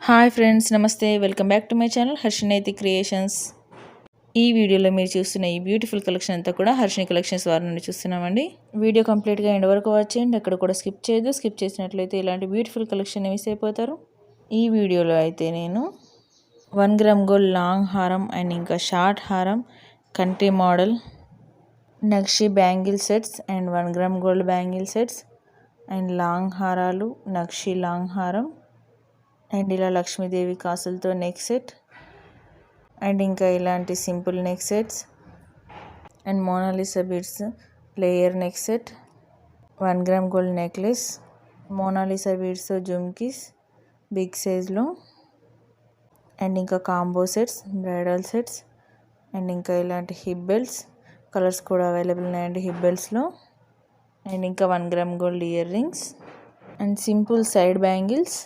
Hi friends, నమస్తే. Welcome back to my channel Harshini Naitik creations. ఈ వీడియోలో మీరు చూస్తున్న ఈ బ్యూటిఫుల్ కలెక్షన్ అంతా కూడా హర్షిని కలెక్షన్స్ వారి నుండి చూస్తున్నామండి. వీడియో కంప్లీట్గా ఎండ్ వరకు వాచ్ చేయండి, ఎక్కడ కూడా స్కిప్ చేయదు. స్కిప్ చేసినట్లయితే ఇలాంటి బ్యూటిఫుల్ కలెక్షన్ మిస్ అయిపోతారు. ఈ వీడియోలో అయితే నేను 1 గ్రామ్ గోల్డ్ లాంగ్ హారం అండ్ ఇంకా షార్ట్ హారం, కంట్రీ మోడల్, నక్షి bangle sets and 1 gram gold bangle sets and long హారాలు, నక్షి లాంగ్ హారం అండ్ ఇలా లక్ష్మీదేవి కాసులతో నెక్ సెట్ అండ్ ఇంకా ఇలాంటి simple neck sets and Mona Lisa beads layer neck set, 1 gram gold necklace, Mona Lisa beads jhumkis big సైజ్లో and ఇంకా combo sets, bridal sets and ఇంకా ఇలాంటి హిప్ బెల్ట్స్ కలర్స్ కూడా అవైలబుల్ ఉన్నాయండి హిప్ బెల్ట్స్లో. అండ్ ఇంకా 1 gram gold ear rings and simple side bangles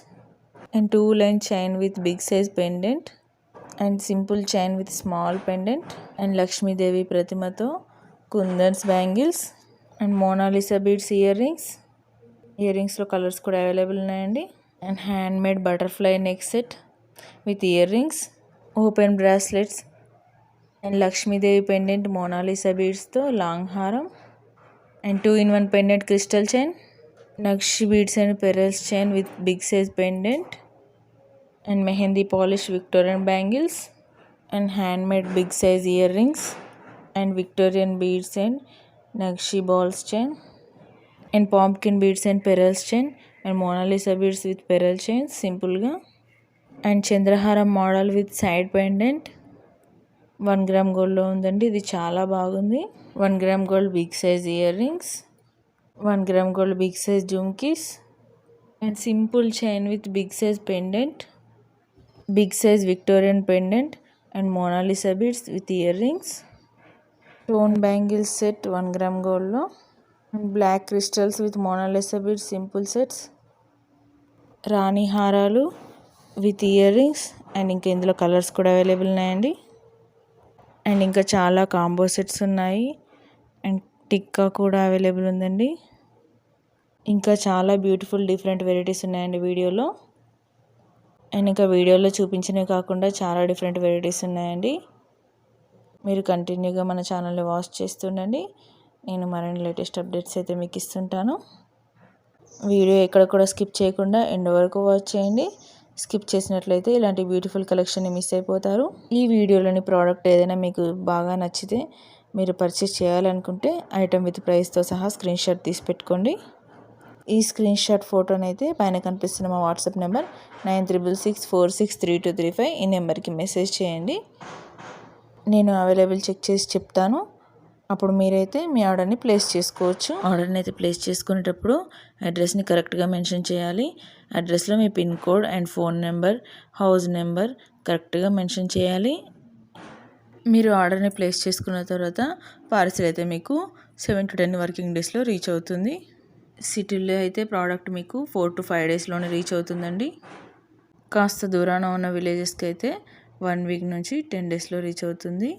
and 2-line chain with big size pendant and simple chain with small pendant and Lakshmi Devi Pratimato kundans bangles and Mona Lisa beads earrings lo colors kuda available unnayandi and handmade butterfly neck set with earrings, open bracelets and Lakshmi Devi pendant Mona Lisa beads tho long haram and 2-in-1 pendant crystal chain, Nakshi beads and pearls chain with big size pendant and mehendi polish Victorian bangles and handmade big size earrings and Victorian beads and Nakshi balls chain and pumpkin beads and pearls chain and Mona Lisa beads with pearl chains simple ga and Chandraharam model with side pendant 1 gram gold లో ఉందండి. ఇది చాలా బాగుంది. 1 gram gold big size earrings, 1 gram gold big size జుమ్కీస్ and simple chain with big size pendant, big size Victorian pendant and Mona Lisa beads with earrings, stone bangles set 1 gram గోల్డ్లో and black crystals with Mona Lisa beads simple sets, రాణి హారాలు with ear rings and ఇంకా ఇందులో colours కూడా available ఉన్నాయండి. And ఇంకా చాలా combo sets ఉన్నాయి అండ్ టిక్కా కూడా అవైలబుల్ ఉందండి. ఇంకా చాలా బ్యూటిఫుల్ డిఫరెంట్ వెరైటీస్ ఉన్నాయండి వీడియోలో. అండ్ ఇంకా వీడియోలో చూపించినవి కాకుండా చాలా డిఫరెంట్ వెరైటీస్ ఉన్నాయండి. మీరు కంటిన్యూగా మన ఛానల్ని వాచ్ చేస్తుండండి. నేను మరిన్ని లేటెస్ట్ అప్డేట్స్ అయితే మీకు ఇస్తుంటాను. వీడియో ఎక్కడ కూడా స్కిప్ చేయకుండా ఎండ్ వరకు వాచ్ చేయండి. స్కిప్ చేసినట్లయితే ఇలాంటి బ్యూటిఫుల్ కలెక్షన్ని మిస్ అయిపోతారు. ఈ వీడియోలోని ప్రోడక్ట్ ఏదైనా మీకు బాగా నచ్చితే మీరు పర్చేస్ చేయాలనుకుంటే ఐటమ్ విత్ ప్రైస్తో సహా స్క్రీన్ షాట్ తీసి పెట్టుకోండి. ఈ స్క్రీన్ షాట్ ఫోటోని అయితే పైన కనిపిస్తున్న మా వాట్సాప్ నెంబర్ 9664633235 ఈ నెంబర్కి మెసేజ్ చేయండి. నేను అవైలబుల్ చెక్ చేసి చెప్తాను. అప్పుడు మీరైతే మీ ఆర్డర్ని ప్లేస్ చేసుకోవచ్చు. ఆర్డర్ని అయితే ప్లేస్ చేసుకునేటప్పుడు అడ్రస్ని కరెక్ట్గా మెన్షన్ చేయాలి. అడ్రస్లో మీ pin code and phone number, house number కరెక్ట్గా మెన్షన్ చేయాలి. మీరు ఆర్డర్ని ప్లేస్ చేసుకున్న తర్వాత పార్సిల్ అయితే మీకు 7 to 10 వర్కింగ్ డేస్లో రీచ్ అవుతుంది. సిటీలో అయితే ప్రోడక్ట్ మీకు 4 to 5 డేస్లోనే రీచ్ అవుతుందండి. కాస్త దూరాన ఉన్న విలేజెస్కి అయితే 1 వీక్ నుంచి 10 డేస్లో రీచ్ అవుతుంది.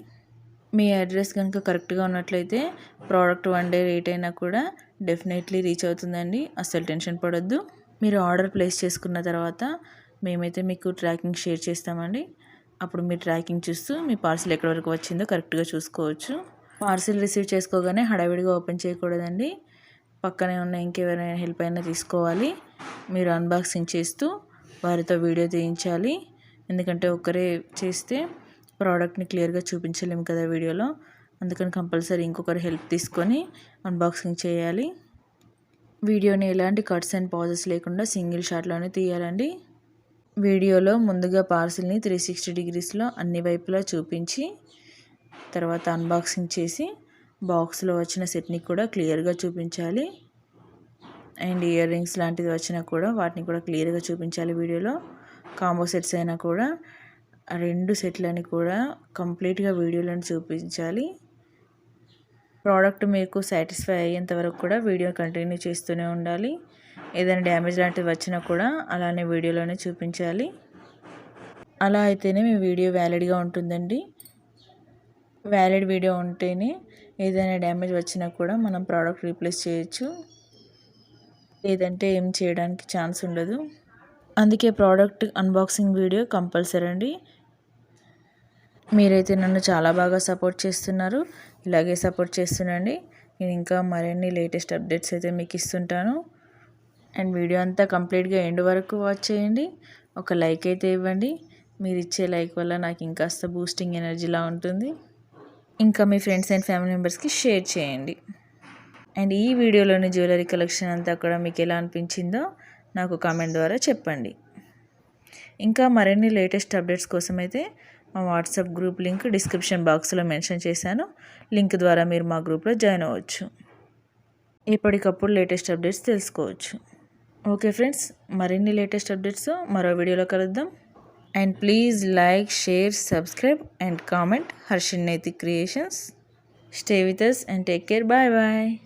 మీ అడ్రస్ కనుక కరెక్ట్గా ఉన్నట్లయితే ప్రోడక్ట్ 1 డే లేట్ అయినా కూడా డెఫినెట్లీ రీచ్ అవుతుందండి. అస్సలు టెన్షన్ పడొద్దు. మీరు ఆర్డర్ ప్లేస్ చేసుకున్న తర్వాత మేమైతే మీకు ట్రాకింగ్ షేర్ చేస్తామండి. అప్పుడు మీరు ట్రాకింగ్ చూస్తూ మీ పార్సిల్ ఎక్కడి వరకు వచ్చిందో కరెక్ట్గా చూసుకోవచ్చు. పార్సిల్ రిసీవ్ చేసుకోగానే హడావిడిగా ఓపెన్ చేయకూడదండి. పక్కనే ఉన్న ఇంకెవరైనా హెల్ప్ అయినా తీసుకోవాలి. మీరు అన్బాక్సింగ్ చేస్తూ వారితో వీడియో తీయించాలి. ఎందుకంటే ఒక్కరే చేస్తే ప్రోడక్ట్ని క్లియర్గా చూపించలేము కదా వీడియోలో. అందుకని కంపల్సరీ ఇంకొకరు హెల్ప్ తీసుకొని అన్బాక్సింగ్ చేయాలి. వీడియోని ఎలాంటి కట్స్ అండ్ పాజెస్ లేకుండా సింగిల్ షాట్లోనే తీయాలండి. వీడియోలో ముందుగా పార్సిల్ని 360 degreesలో అన్ని వైపులా చూపించి తర్వాత అన్బాక్సింగ్ చేసి బాక్స్లో వచ్చిన సెట్ని కూడా క్లియర్గా చూపించాలి. అండ్ ఇయర్ రింగ్స్ లాంటిది వచ్చినా కూడా వాటిని కూడా క్లియర్గా చూపించాలి. వీడియోలో కాంబో సెట్స్ అయినా కూడా 2 సెట్లని కూడా కంప్లీట్గా వీడియోలను చూపించాలి. ప్రోడక్ట్ మీకు సాటిస్ఫై అయ్యేంత వరకు కూడా వీడియో కంటిన్యూ చేస్తూనే ఉండాలి. ఏదైనా డ్యామేజ్ లాంటివి వచ్చినా కూడా అలానే వీడియోలోనే చూపించాలి. అలా అయితేనే మీ వీడియో వ్యాలిడ్గా ఉంటుందండి. వ్యాలిడ్ వీడియో ఉంటేనే ఏదైనా డ్యామేజ్ వచ్చినా కూడా మనం ప్రోడక్ట్ రీప్లేస్ చేయొచ్చు. లేదంటే ఏం చేయడానికి ఛాన్స్ ఉండదు. అందుకే ప్రోడక్ట్ అన్బాక్సింగ్ వీడియో కంపల్సరీ అండి. మీరైతే నన్ను చాలా బాగా సపోర్ట్ చేస్తున్నారు, ఇలాగే సపోర్ట్ చేస్తుండండి. నేను ఇంకా మరిన్ని లేటెస్ట్ అప్డేట్స్ అయితే మీకు ఇస్తుంటాను. అండ్ వీడియో అంతా కంప్లీట్గా ఎండ్ వరకు వాచ్ చేయండి. ఒక లైక్ అయితే ఇవ్వండి. మీరు ఇచ్చే లైక్ వల్ల నాకు ఇంకాస్త బూస్టింగ్ ఎనర్జీలా ఉంటుంది. ఇంకా మీ ఫ్రెండ్స్ అండ్ ఫ్యామిలీ మెంబర్స్కి షేర్ చేయండి. అండ్ ఈ వీడియోలోని జ్యువెలరీ కలెక్షన్ అంతా కూడా మీకు ఎలా అనిపించిందో నాకు కామెంట్ ద్వారా చెప్పండి. ఇంకా మరిన్ని లేటెస్ట్ అప్డేట్స్ కోసం అయితే మా వాట్సాప్ గ్రూప్ లింక్ డిస్క్రిప్షన్ బాక్స్లో మెన్షన్ చేశాను. లింక్ ద్వారా మీరు మా గ్రూప్లో జాయిన్ అవ్వచ్చు. ఎప్పటికప్పుడు లేటెస్ట్ అప్డేట్స్ తెలుసుకోవచ్చు. ఓకే ఫ్రెండ్స్, మరిన్ని లేటెస్ట్ అప్డేట్స్ మరో వీడియోలో కలుద్దాం. And please like, share, subscribe and comment Harshini Naitik creations. Stay with us and take care. Bye bye.